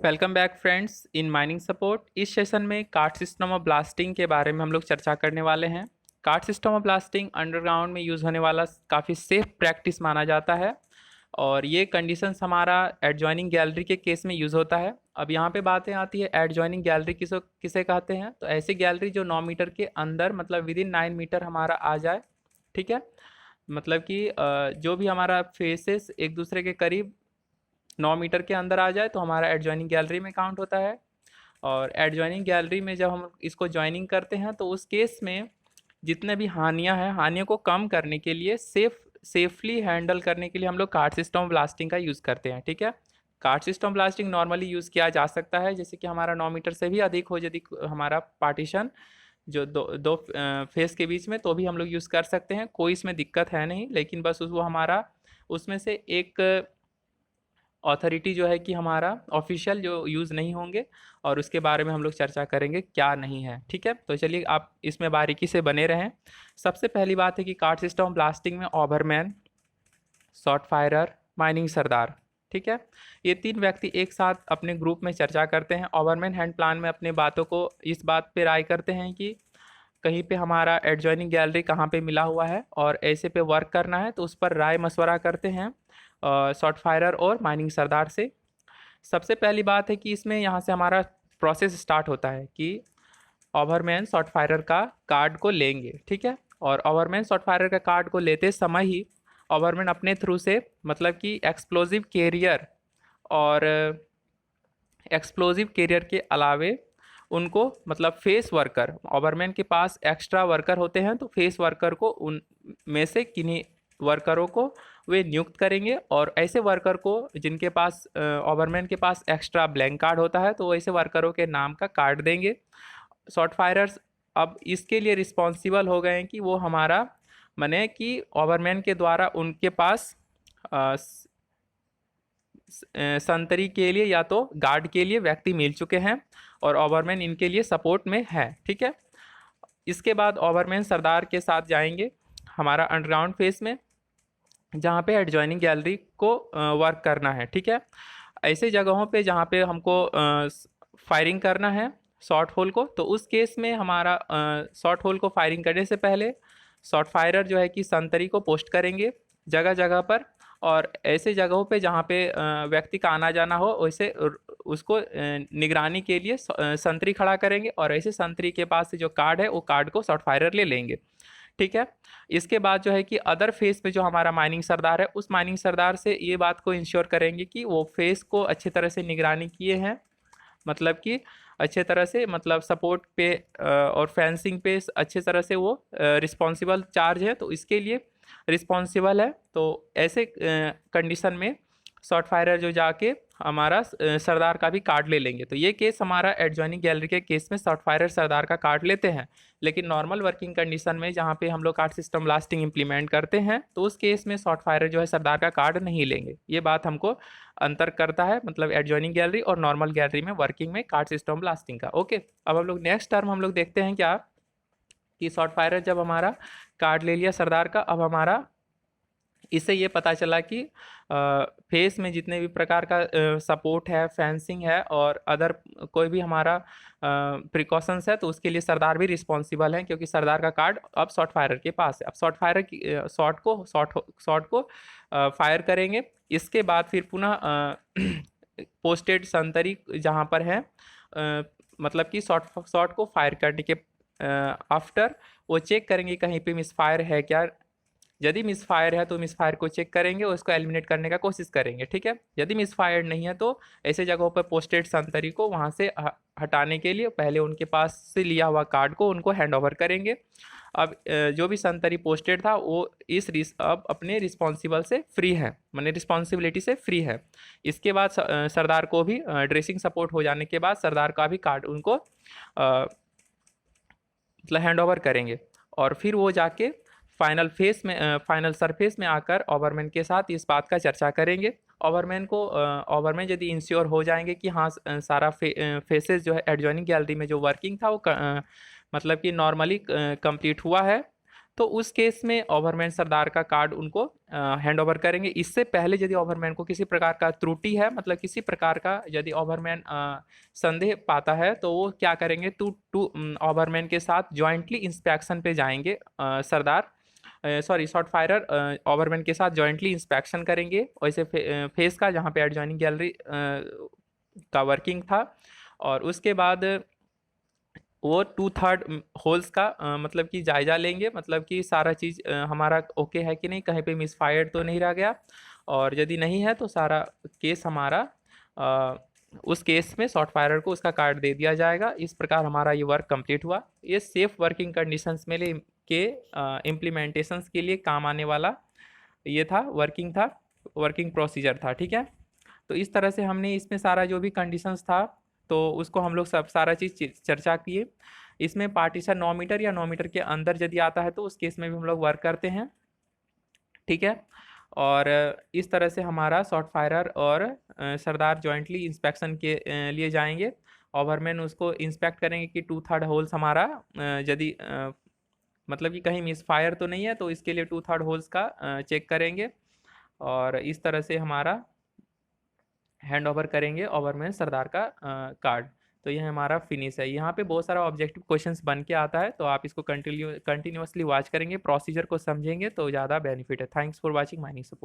Welcome back friends in mining support. इस session में card system of blasting के बारे में हम लोग चर्चा करने वाले हैं। Card system of blasting underground में यूज़ होने वाला काफ़ी सेफ प्रैक्टिस माना जाता है और ये कंडीशंस हमारा एडजॉइनिंग गैलरी के केस में यूज़ होता है। अब यहाँ पे बातें आती है एडजॉइनिंग गैलरी किसे कहते हैं। तो ऐसी गैलरी जो 9 मीटर के अंदर मतलब विदिन 9 मीटर हमारा आ जाए, ठीक है। मतलब कि जो भी हमारा फेसेस एक दूसरे के करीब 9 मीटर के अंदर आ जाए तो हमारा एडजॉइनिंग गैलरी में काउंट होता है। और एडजॉइनिंग गैलरी में जब हम इसको ज्वाइनिंग करते हैं तो उस केस में जितने भी हानियां हैं, हानियों को कम करने के लिए सेफली हैंडल करने के लिए हम लोग कार्ड सिस्टम ब्लास्टिंग का यूज़ करते हैं, ठीक है। Card system blasting normally use किया जा सकता है, जैसे कि हमारा 9 मीटर से भी अधिक हो यदि हमारा पार्टीशन जो दो दो फेस के बीच में, तो भी हम लोग यूज़ कर सकते हैं, कोई इसमें दिक्कत है नहीं। लेकिन बस वो हमारा उसमें से एक अथॉरिटी जो है कि हमारा ऑफिशियल जो यूज़ नहीं होंगे और उसके बारे में हम लोग चर्चा करेंगे क्या नहीं है, ठीक है। तो चलिए आप इसमें बारीकी से बने रहें। सबसे पहली बात है कि कार्ड सिस्टम ब्लास्टिंग में ओवरमैन, शॉट फायरर, माइनिंग सरदार, ठीक है, ये तीन व्यक्ति एक साथ अपने ग्रुप में चर्चा करते हैं। ओवरमैन हैंड प्लान में अपने बातों को इस बात पे राय करते हैं कि कहीं पे हमारा एडजॉइनिंग गैलरी कहाँ पे मिला हुआ है और ऐसे पे वर्क करना है, तो उस पर राय मशवरा करते हैं शॉट फायरर और माइनिंग सरदार से। सबसे पहली बात है कि इसमें यहाँ से हमारा प्रोसेस स्टार्ट होता है कि ओवरमैन शॉट फायरर का कार्ड को लेंगे, ठीक है। और ओवरमैन शॉट फायरर का कार्ड को लेते समय ही ओवरमैन अपने थ्रू से मतलब कि एक्सप्लोजिव कैरियर और एक्सप्लोजिव कैरियर के अलावे उनको मतलब फेस वर्कर, ओवरमैन के पास एक्स्ट्रा वर्कर होते हैं तो फेस वर्कर को उन में से किन्हीं वर्करों को वे नियुक्त करेंगे और ऐसे वर्कर को जिनके पास ओवरमैन के पास एक्स्ट्रा ब्लैंक कार्ड होता है तो ऐसे वर्करों के नाम का कार्ड देंगे। शॉट फायरर्स अब इसके लिए रिस्पॉन्सिबल हो गए हैं कि वो हमारा माने कि ओवरमैन के द्वारा उनके पास संतरी के लिए या तो गार्ड के लिए व्यक्ति मिल चुके हैं और ओवरमैन इनके लिए सपोर्ट में है, ठीक है। इसके बाद ओवरमैन सरदार के साथ जाएंगे हमारा अंडरग्राउंड फेस में, जहाँ पे एडजॉइनिंग गैलरी को वर्क करना है, ठीक है। ऐसे जगहों पे जहाँ पे हमको फायरिंग करना है शॉर्ट होल को, तो उस केस में हमारा शॉर्ट होल को फायरिंग करने से पहले शॉट फायरर जो है कि संतरी को पोस्ट करेंगे जगह जगह पर। और ऐसे जगहों पे जहाँ पे व्यक्ति का आना जाना हो वैसे उसको निगरानी के लिए संतरी खड़ा करेंगे और ऐसे संतरी के पास से जो कार्ड है वो कार्ड को शॉट फायरर ले लेंगे, ठीक है। इसके बाद जो है कि अदर फेस पे जो हमारा माइनिंग सरदार है उस माइनिंग सरदार से ये बात को इंश्योर करेंगे कि वो फेस को अच्छे तरह से निगरानी किए हैं, मतलब कि अच्छे तरह से मतलब सपोर्ट पे और फेंसिंग पे अच्छे तरह से वो रिस्पॉन्सिबल चार्ज है तो इसके लिए रिस्पॉन्सिबल है। तो ऐसे कंडीशन में शॉट फायरर जो जाके हमारा सरदार का भी कार्ड ले लेंगे। तो ये केस हमारा एडजॉइनिंग गैलरी के केस में शॉट फायरर सरदार का कार्ड लेते हैं। लेकिन नॉर्मल वर्किंग कंडीशन में जहाँ पे हम लोग कार्ड सिस्टम ब्लास्टिंग इंप्लीमेंट करते हैं तो उस केस में शॉट फायरर जो है सरदार का कार्ड नहीं लेंगे। ये बात हमको अंतर करता है मतलब एडजॉइनिंग गैलरी और नॉर्मल गैलरी में वर्किंग में कार्ड सिस्टम ब्लास्टिंग का। ओके, अब हम लोग नेक्स्ट टर्म हम लोग देखते हैं क्या कि शॉट फायरर जब हमारा कार्ड ले लिया सरदार का, अब हमारा इससे ये पता चला कि फेस में जितने भी प्रकार का सपोर्ट है, फेंसिंग है और अदर कोई भी हमारा प्रिकॉशंस है तो उसके लिए सरदार भी रिस्पॉन्सिबल है, क्योंकि सरदार का कार्ड अब शॉट फायरर के पास है। अब शॉट फायरर की शॉट को फायर करेंगे। इसके बाद फिर पुनः पोस्टेड संतरी जहाँ पर है मतलब कि शॉट को फायर करने के आफ्टर वो चेक करेंगे कहीं पे मिसफायर है क्या। यदि मिसफायर है तो मिसफायर को चेक करेंगे, उसको एलिमिनेट करने का कोशिश करेंगे, ठीक है। यदि मिसफायर नहीं है तो ऐसे जगहों पर पोस्टेड संतरी को वहाँ से हटाने के लिए पहले उनके पास से लिया हुआ कार्ड को उनको हैंड ओवर करेंगे। अब जो भी संतरी पोस्टेड था वो अब अपने रिस्पॉन्सिबल से फ्री है, माने रिस्पॉन्सिबिलिटी से फ्री है। इसके बाद सरदार को भी ड्रेसिंग सपोर्ट हो जाने के बाद सरदार का भी कार्ड उनको मतलब हैंड ओवर करेंगे और फिर वो जाके फाइनल सरफेस में आकर ओवरमैन के साथ इस बात का चर्चा करेंगे। ओवरमैन यदि इंश्योर हो जाएंगे कि हाँ सारा फेसेस जो है एडजॉइनिंग गैलरी में जो वर्किंग था वो मतलब कि नॉर्मली कंप्लीट हुआ है, तो उस केस में ओवरमैन सरदार का कार्ड उनको हैंड ओवर करेंगे। इससे पहले यदि ओवरमैन को किसी प्रकार का त्रुटि है, मतलब किसी प्रकार का यदि ओवरमैन संदेह पाता है, तो वो क्या करेंगे, टू टू ओवरमैन के साथ जॉइंटली इंस्पेक्शन पे जाएंगे। सरदार सॉरी शॉर्ट फायरर ओवरमैन के साथ जॉइंटली इंस्पेक्शन करेंगे, वैसे फेस का जहाँ पे एडजॉइनिंग गैलरी का वर्किंग था। और उसके बाद वो 2/3 होल्स का मतलब कि जायज़ा लेंगे, मतलब कि सारा चीज़ हमारा ओके है कि नहीं, कहीं पे मिसफायर्ड तो नहीं रह गया। और यदि नहीं है तो सारा केस हमारा उस केस में शॉर्ट फायरर को उसका कार्ड दे दिया जाएगा। इस प्रकार हमारा ये वर्क कंप्लीट हुआ। ये सेफ वर्किंग कंडीशंस में के इम्प्लीमेंटेशंस के लिए काम आने वाला ये था, वर्किंग प्रोसीजर था। ठीक है, तो इस तरह से हमने इसमें सारा जो भी कंडीशंस था तो उसको हम लोग सब सारा चीज़ चर्चा किए। इसमें पार्टीशन 9 मीटर या 9 मीटर के अंदर यदि आता है तो उस केस में भी हम लोग वर्क करते हैं। ठीक है, और इस तरह से हमारा शॉर्ट फायरर और सरदार जॉइंटली इंस्पेक्शन के लिए जाएंगे। ओवरमैन उसको इंस्पेक्ट करेंगे कि 2/3 होल्स हमारा यदि मतलब कि कहीं मिस फायर तो नहीं है, तो इसके लिए 2/3 होल्स का चेक करेंगे। और इस तरह से हमारा हैंड ओवर करेंगे ओवरमैन सरदार का कार्ड। तो यह हमारा फिनिश है। यहाँ पे बहुत सारा ऑब्जेक्टिव क्वेश्चंस बन के आता है, तो आप इसको कंटिन्यूअसली वॉच करेंगे, प्रोसीजर को समझेंगे तो ज़्यादा बेनिफिट है। Thanks for watching mining support.